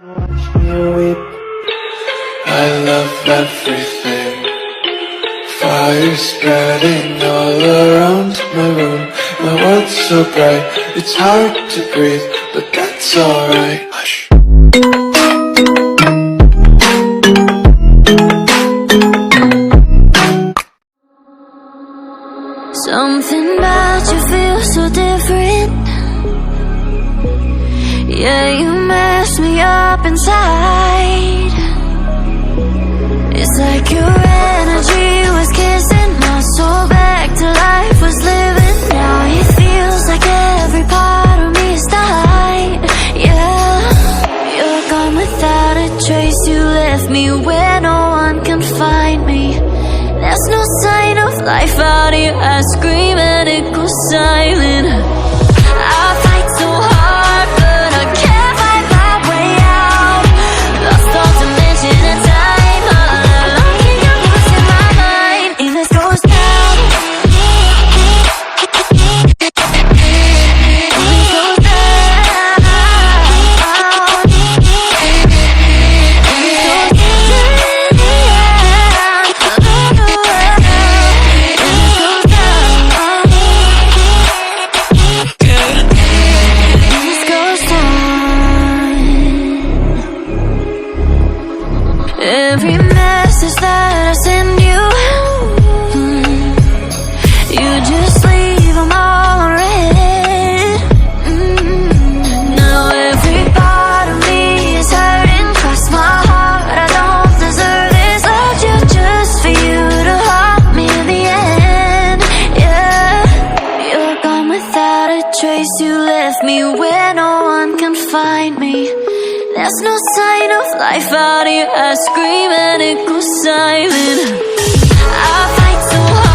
I love everything. Fire spreading all around my room. My world's so bright, it's hard to breathe, but that's alright. Hush. Something about you feels so different. Yeah, you mess me up inside. It's like your energy was kissing my soul back to life, was living. Now it feels like every part of me is died. Yeah, you're gone without a trace. You left me where no one can find me. There's no sign of life out here. I scream and it goes silent. I fight so hard, but I can't find my way out. Lost all dimension and time. All alone, you're losing my mind. If this goes down, if this goes down, every message that I send you, you just leave them all unread. Now every part of me is hurting. Cross my heart, I don't deserve this. Loved you just for you to hold me in the end. Yeah, you're gone without a trace. You left me where no one can find me. There's no sign of life out here. I scream and it goes silent. I fight so hard.